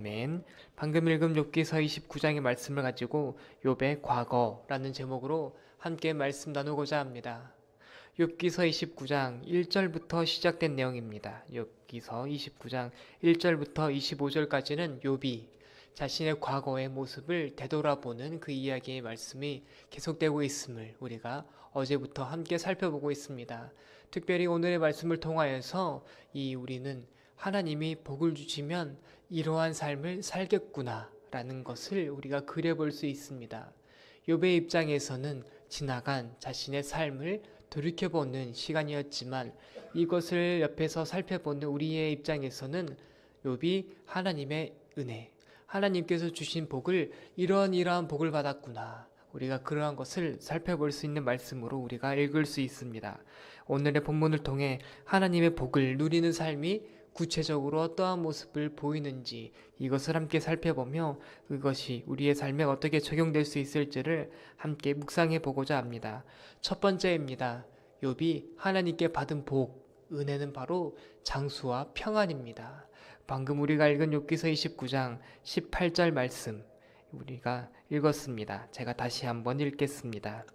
아멘. 방금 읽은 욥기서 29장의 말씀을 가지고 욥의 과거라는 제목으로 함께 말씀 나누고자 합니다. 욥기서 29장 1절부터 시작된 내용입니다. 욥기서 29장 1절부터 25절까지는 욥이 자신의 과거의 모습을 되돌아보는 그 이야기의 말씀이 계속되고 있음을 우리가 어제부터 함께 살펴보고 있습니다. 특별히 오늘의 말씀을 통하여서 우리는 하나님이 복을 주시면 이러한 삶을 살겠구나 라는 것을 우리가 그려볼 수 있습니다. 욥의 입장에서는 지나간 자신의 삶을 돌이켜보는 시간이었지만 이것을 옆에서 살펴보는 우리의 입장에서는 욥이 하나님의 은혜, 하나님께서 주신 복을 이러한 복을 받았구나. 우리가 그러한 것을 살펴볼 수 있는 말씀으로 우리가 읽을 수 있습니다. 오늘의 본문을 통해 하나님의 복을 누리는 삶이 구체적으로 어떠한 모습을 보이는지 이것을 함께 살펴보며 그것이 우리의 삶에 어떻게 적용될 수 있을지를 함께 묵상해 보고자 합니다. 첫 번째입니다. 욥이 하나님께 받은 복, 은혜는 바로 장수와 평안입니다. 방금 우리가 읽은 욥기서 29장 18절 말씀 우리가 읽었습니다. 제가 다시 한번 읽겠습니다.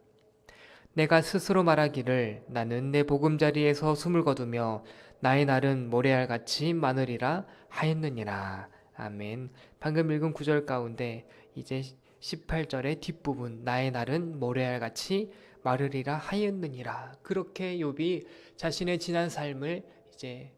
내가 스스로 말하기를 나는 내 보금자리에서 숨을 거두며 나의 날은 모래알같이 마느리라 하였느니라. 아멘. 방금 읽은 구절 가운데 이제 18절의 뒷부분 나의 날은 모래알같이 마르리라 하였느니라. 그렇게 욥이 자신의 지난 삶을 이제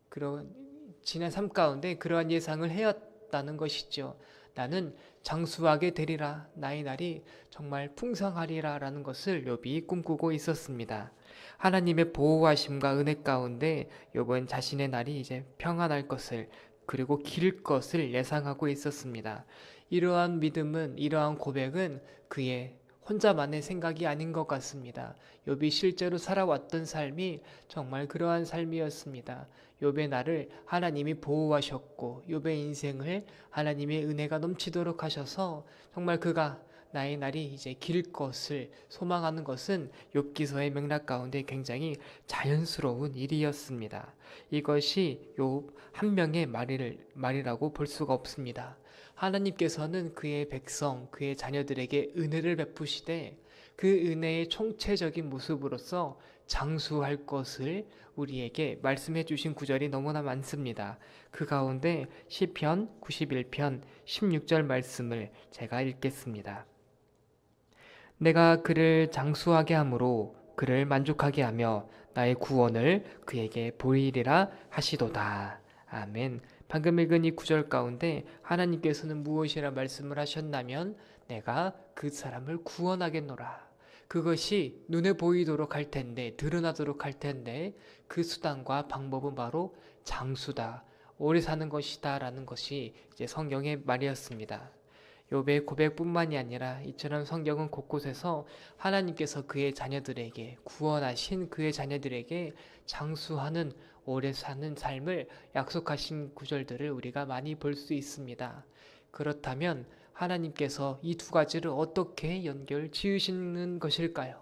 그런 지난 삶 가운데 그러한 예상을 해왔다는 것이죠. 나는 장수하게 되리라. 나의 날이 정말 풍성하리라 라는 것을 욥이 꿈꾸고 있었습니다. 하나님의 보호하심과 은혜 가운데 욥은 자신의 날이 이제 평안할 것을 그리고 길 것을 예상하고 있었습니다. 이러한 믿음은 이러한 고백은 그의 혼자만의 생각이 아닌 것 같습니다. 욥이 실제로 살아왔던 삶이 정말 그러한 삶이었습니다. 욥의 날을 하나님이 보호하셨고 욥의 인생을 하나님의 은혜가 넘치도록 하셔서 정말 그가 나의 날이 이제 길 것을 소망하는 것은 욥기서의 맥락 가운데 굉장히 자연스러운 일이었습니다. 이것이 욥 한 명의 말이라고 볼 수가 없습니다. 하나님께서는 그의 백성, 그의 자녀들에게 은혜를 베푸시되 그 은혜의 총체적인 모습으로서 장수할 것을 우리에게 말씀해 주신 구절이 너무나 많습니다. 그 가운데 시편 91편 16절 말씀을 제가 읽겠습니다. 내가 그를 장수하게 함으로 그를 만족하게 하며 나의 구원을 그에게 보이리라 하시도다. 아멘. 방금 읽은 이 구절 가운데 하나님께서는 무엇이라 말씀을 하셨냐면 내가 그 사람을 구원하겠노라. 그것이 눈에 보이도록 할 텐데 드러나도록 할 텐데 그 수단과 방법은 바로 장수다. 오래 사는 것이다 라는 것이 이제 성경의 말이었습니다. 욥의 고백뿐만이 아니라 이처럼 성경은 곳곳에서 하나님께서 그의 자녀들에게 구원하신 그의 자녀들에게 장수하는 오래 사는 삶을 약속하신 구절들을 우리가 많이 볼 수 있습니다. 그렇다면 하나님께서 이 두 가지를 어떻게 연결 지으시는 것일까요?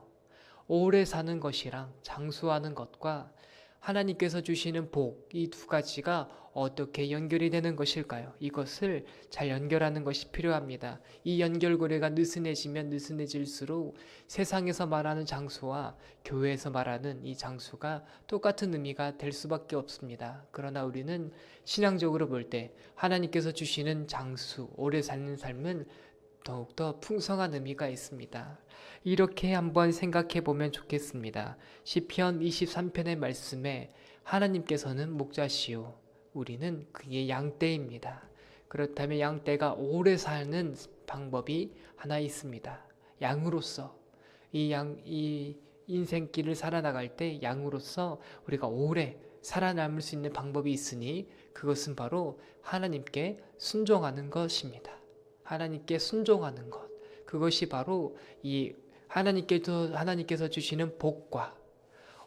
오래 사는 것이랑 장수하는 것과 하나님께서 주시는 복, 이 두 가지가 어떻게 연결이 되는 것일까요? 이것을 잘 연결하는 것이 필요합니다. 이 연결고리가 느슨해지면 느슨해질수록 세상에서 말하는 장수와 교회에서 말하는 이 장수가 똑같은 의미가 될 수밖에 없습니다. 그러나 우리는 신앙적으로 볼 때 하나님께서 주시는 장수, 오래 사는 삶은 더욱더 풍성한 의미가 있습니다. 이렇게 한번 생각해 보면 좋겠습니다. 시편 23편의 말씀에 하나님께서는 목자시오 우리는 그의 양떼입니다. 그렇다면 양떼가 오래 사는 방법이 하나 있습니다. 양으로서 이 인생길을 살아나갈 때 양으로서 우리가 오래 살아남을 수 있는 방법이 있으니 그것은 바로 하나님께 순종하는 것입니다. 하나님께 순종하는 것. 그것이 바로 이 하나님께서 주시는 복과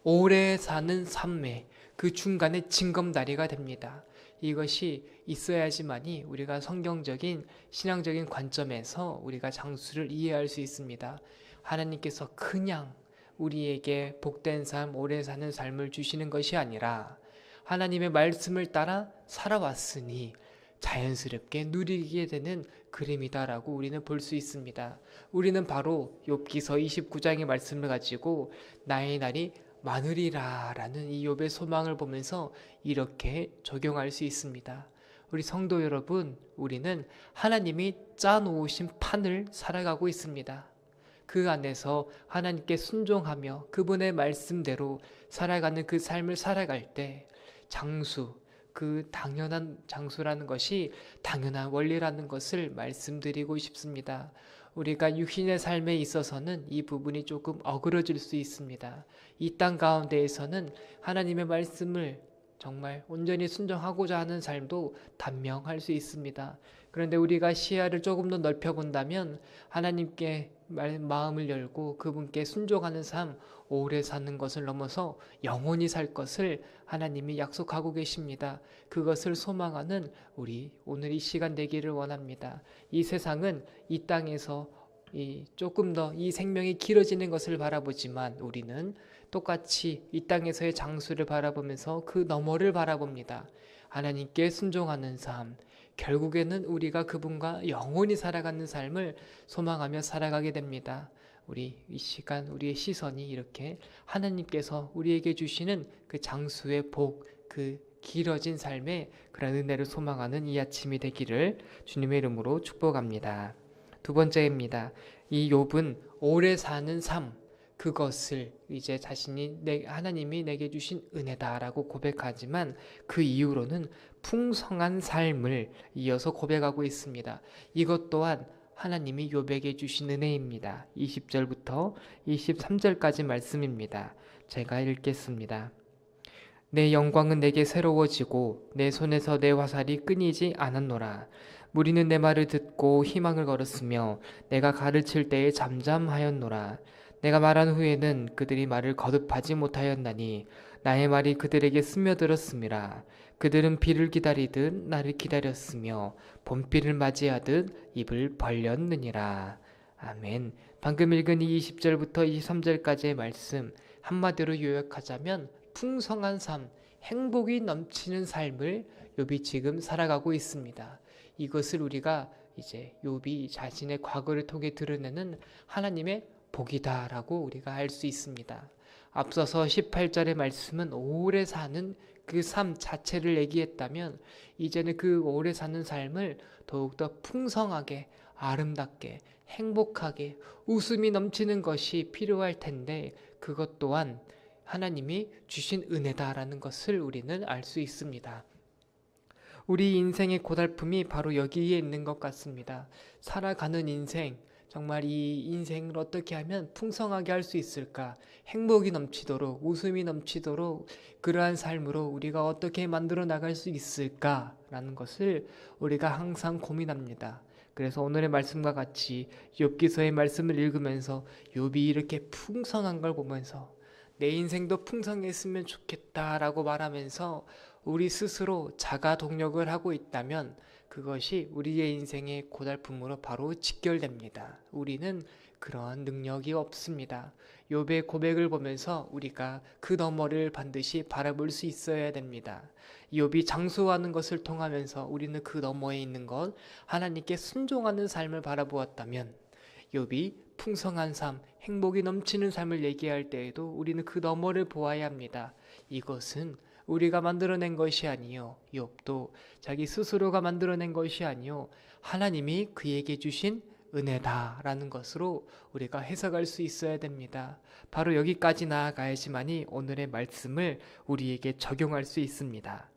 오래 사는 삶의 그 중간에 징검다리가 됩니다. 이것이 있어야지만이 우리가 성경적인 신앙적인 관점에서 우리가 장수를 이해할 수 있습니다. 하나님께서 그냥 우리에게 복된 삶, 오래 사는 삶을 주시는 것이 아니라 하나님의 말씀을 따라 살아왔으니 자연스럽게 누리게 되는 그림이다라고 우리는 볼 수 있습니다. 우리는 바로 욥기서 29장의 말씀을 가지고 나의 날이 많으리라 라는 이 욥의 소망을 보면서 이렇게 적용할 수 있습니다. 우리 성도 여러분, 우리는 하나님이 짜놓으신 판을 살아가고 있습니다. 그 안에서 하나님께 순종하며 그분의 말씀대로 살아가는 그 삶을 살아갈 때 장수, 그 당연한 장수라는 것이 당연한 원리라는 것을 말씀드리고 싶습니다. 우리가 육신의 삶에 있어서는 이 부분이 조금 어그러질 수 있습니다. 이 땅 가운데에서는 하나님의 말씀을 정말 온전히 순종하고자 하는 삶도 단명할 수 있습니다. 그런데 우리가 시야를 조금 더 넓혀본다면 하나님께 마음을 열고 그분께 순종하는 삶, 오래 사는 것을 넘어서 영원히 살 것을 하나님이 약속하고 계십니다. 그것을 소망하는 우리 오늘 이 시간 되기를 원합니다. 이 세상은 이 땅에서 조금 더 이 생명이 길어지는 것을 바라보지만 우리는 똑같이 이 땅에서의 장수를 바라보면서 그 너머를 바라봅니다. 하나님께 순종하는 삶, 결국에는 우리가 그분과 영원히 살아가는 삶을 소망하며 살아가게 됩니다. 우리 이 시간 우리의 시선이 이렇게 하나님께서 우리에게 주시는 그 장수의 복, 그 길어진 삶의 그런 은혜를 소망하는 이 아침이 되기를 주님의 이름으로 축복합니다. 두 번째입니다. 이 욥은 오래 사는 삶, 그것을 이제 자신이 하나님이 내게 주신 은혜다라고 고백하지만 그 이후로는 풍성한 삶을 이어서 고백하고 있습니다. 이것 또한 하나님이 욥에게 주신 은혜입니다. 20절부터 23절까지 말씀입니다. 제가 읽겠습니다. 내 영광은 내게 새로워지고 내 손에서 내 화살이 끊이지 않았노라. 무리는 내 말을 듣고 희망을 걸었으며 내가 가르칠 때에 잠잠하였노라. 내가 말한 후에는 그들이 말을 거듭하지 못하였나니 나의 말이 그들에게 스며들었음이라. 그들은 비를 기다리듯 나를 기다렸으며 봄비를 맞이하듯 입을 벌렸느니라. 아멘. 방금 읽은 이 20절부터 23절까지의 말씀 한마디로 요약하자면 풍성한 삶, 행복이 넘치는 삶을 욥이 지금 살아가고 있습니다. 이것을 우리가 이제 욥이 자신의 과거를 통해 드러내는 하나님의 복이다라고 우리가 알 수 있습니다. 앞서서 18절의 말씀은 오래 사는 그 삶 자체를 얘기했다면 이제는 그 오래 사는 삶을 더욱더 풍성하게, 아름답게, 행복하게, 웃음이 넘치는 것이 필요할 텐데 그것 또한 하나님이 주신 은혜다라는 것을 우리는 알 수 있습니다. 우리 인생의 고달픔이 바로 여기에 있는 것 같습니다. 살아가는 인생, 정말 이 인생을 어떻게 하면 풍성하게 할 수 있을까? 행복이 넘치도록, 웃음이 넘치도록 그러한 삶으로 우리가 어떻게 만들어 나갈 수 있을까라는 것을 우리가 항상 고민합니다. 그래서 오늘의 말씀과 같이 욥기서의 말씀을 읽으면서 욥이 이렇게 풍성한 걸 보면서 내 인생도 풍성했으면 좋겠다라고 말하면서 우리 스스로 자가 동력을 하고 있다면 그것이 우리의 인생의 고달픔으로 바로 직결됩니다. 우리는 그런 능력이 없습니다. 욥의 고백을 보면서 우리가 그 너머를 반드시 바라볼 수 있어야 됩니다. 욥이 장수하는 것을 통하면서 우리는 그 너머에 있는 것, 하나님께 순종하는 삶을 바라보았다면 욥이 풍성한 삶, 행복이 넘치는 삶을 얘기할 때에도 우리는 그 너머를 보아야 합니다. 이것은 우리가 만들어낸 것이 아니요 욥도 자기 스스로가 만들어낸 것이 아니요 하나님이 그에게 주신 은혜다라는 것으로 우리가 해석할 수 있어야 됩니다. 바로 여기까지 나아가야지만이 오늘의 말씀을 우리에게 적용할 수 있습니다.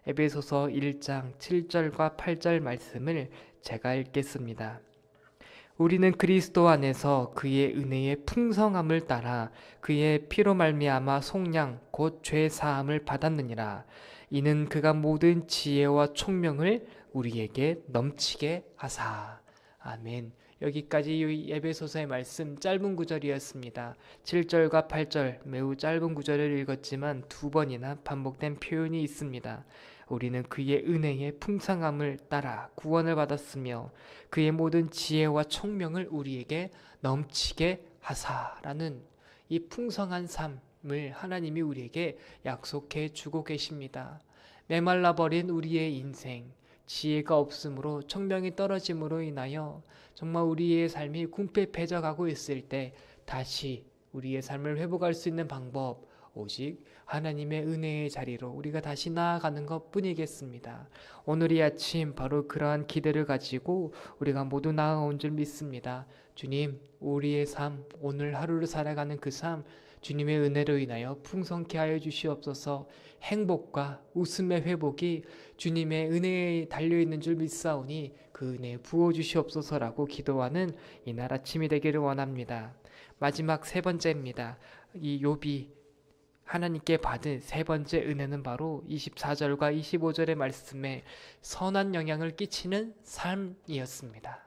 에베소서 1장 7절과 8절 말씀을 제가 읽겠습니다. 우리는 그리스도 안에서 그의 은혜의 풍성함을 따라 그의 피로 말미암아 속량 곧 죄 사함을 받았느니라. 이는 그가 모든 지혜와 총명을 우리에게 넘치게 하사. 아멘. 여기까지 이 에베소서의 말씀 짧은 구절이었습니다. 7절과 8절 매우 짧은 구절을 읽었지만 두 번이나 반복된 표현이 있습니다. 우리는 그의 은혜의 풍성함을 따라 구원을 받았으며 그의 모든 지혜와 총명을 우리에게 넘치게 하사라는 이 풍성한 삶을 하나님이 우리에게 약속해 주고 계십니다. 메말라버린 우리의 인생, 지혜가 없으므로 청명이 떨어짐으로 인하여 정말 우리의 삶이 궁핍해져가고 있을 때 다시 우리의 삶을 회복할 수 있는 방법, 오직 하나님의 은혜의 자리로 우리가 다시 나아가는 것 뿐이겠습니다. 오늘 이 아침 바로 그러한 기대를 가지고 우리가 모두 나아온 줄 믿습니다. 주님, 우리의 삶, 오늘 하루를 살아가는 그 삶, 주님의 은혜로 인하여 풍성케 하여 주시옵소서. 행복과 웃음의 회복이 주님의 은혜에 달려있는 줄 믿사오니 그 은혜 부어주시옵소서라고 기도하는 이날 아침이 되기를 원합니다. 마지막 세 번째입니다. 이 욥이 하나님께 받은 세 번째 은혜는 바로 24절과 25절의 말씀에 선한 영향을 끼치는 삶이었습니다.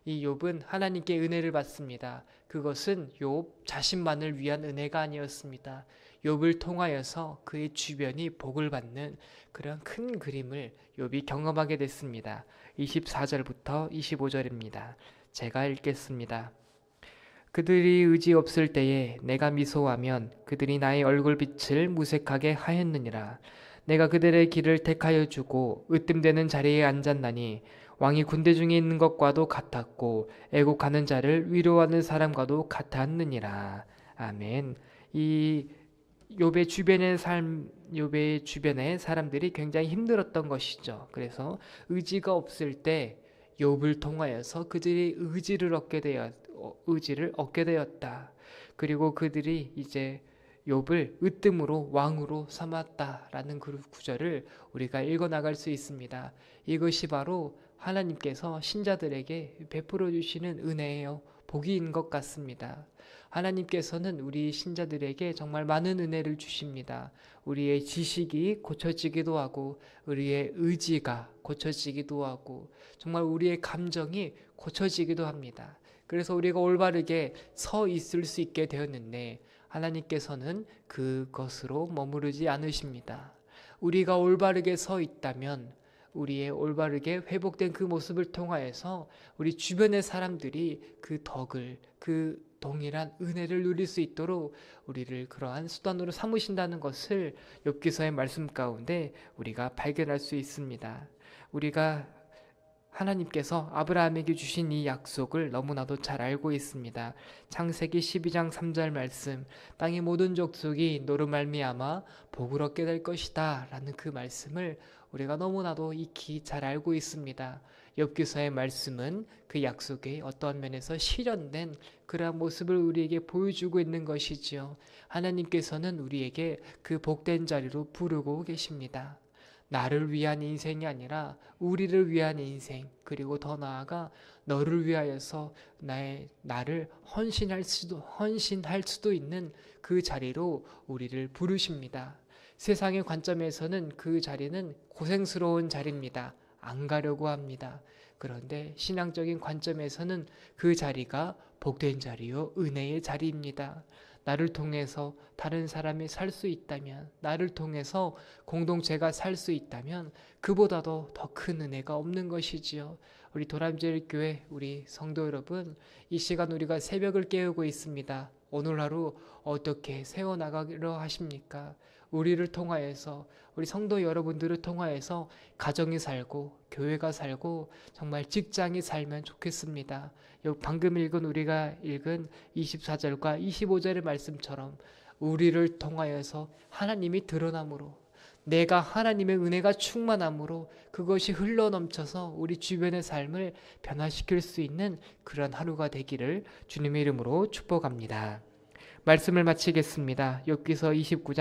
이 욥은 하나님께 은혜를 받습니다. 그것은 욥 자신만을 위한 은혜가 아니었습니다. 욥을 통하여서 그의 주변이 복을 받는 그런 큰 그림을 욥이 경험하게 됐습니다. 24절부터 25절입니다. 제가 읽겠습니다. 그들이 의지 없을 때에 내가 미소하면 그들이 나의 얼굴빛을 무색하게 하였느니라. 내가 그들의 길을 택하여 주고 으뜸되는 자리에 앉았나니 왕이 군대 중에 있는 것과도 같았고 애곡하는 자를 위로하는 사람과도 같았느니라. 아멘. 이 욥의 주변의 사람들이 굉장히 힘들었던 것이죠. 그래서 의지가 없을 때 욥을 통하여서 그들이 의지를 얻게 되었다. 그리고 그들이 이제 욥을 으뜸으로 왕으로 삼았다라는 그 구절을 우리가 읽어 나갈 수 있습니다. 이것이 바로 하나님께서 신자들에게 베풀어 주시는 은혜예요. 복인 것 같습니다. 하나님께서는 우리 신자들에게 정말 많은 은혜를 주십니다. 우리의 지식이 고쳐지기도 하고 우리의 의지가 고쳐지기도 하고 정말 우리의 감정이 고쳐지기도 합니다. 그래서 우리가 올바르게 서 있을 수 있게 되었는데 하나님께서는 그것으로 머무르지 않으십니다. 우리가 올바르게 서 있다면 우리의 올바르게 회복된 그 모습을 통하여서 우리 주변의 사람들이 그 덕을, 그 동일한 은혜를 누릴 수 있도록 우리를 그러한 수단으로 삼으신다는 것을 욥기서의 말씀 가운데 우리가 발견할 수 있습니다. 우리가 하나님께서 아브라함에게 주신 이 약속을 너무나도 잘 알고 있습니다. 창세기 12장 3절 말씀, 땅의 모든 족속이 너로 말미암아 복을 얻게 될 것이다 라는 그 말씀을 우리가 너무나도 익히 잘 알고 있습니다. 욥기서의 말씀은 그 약속의 어떠한 면에서 실현된 그러한 모습을 우리에게 보여주고 있는 것이지요. 하나님께서는 우리에게 그 복된 자리로 부르고 계십니다. 나를 위한 인생이 아니라 우리를 위한 인생, 그리고 더 나아가 너를 위하여서 나를 헌신할 수도 있는 그 자리로 우리를 부르십니다. 세상의 관점에서는 그 자리는 고생스러운 자리입니다. 안 가려고 합니다. 그런데 신앙적인 관점에서는 그 자리가 복된 자리요, 은혜의 자리입니다. 나를 통해서 다른 사람이 살 수 있다면, 나를 통해서 공동체가 살 수 있다면 그보다도 더 큰 은혜가 없는 것이지요. 우리 도람제일교회 우리 성도 여러분, 이 시간 우리가 새벽을 깨우고 있습니다. 오늘 하루 어떻게 세워나가려 하십니까? 우리를 통하여서, 우리 성도 여러분들을 통하여서 가정이 살고 교회가 살고 정말 직장이 살면 좋겠습니다. 방금 우리가 읽은 24절과 25절의 말씀처럼 우리를 통하여서 하나님이 드러남으로, 내가 하나님의 은혜가 충만함으로 그것이 흘러넘쳐서 우리 주변의 삶을 변화시킬 수 있는 그런 하루가 되기를 주님의 이름으로 축복합니다. 말씀을 마치겠습니다. 욥기서 29장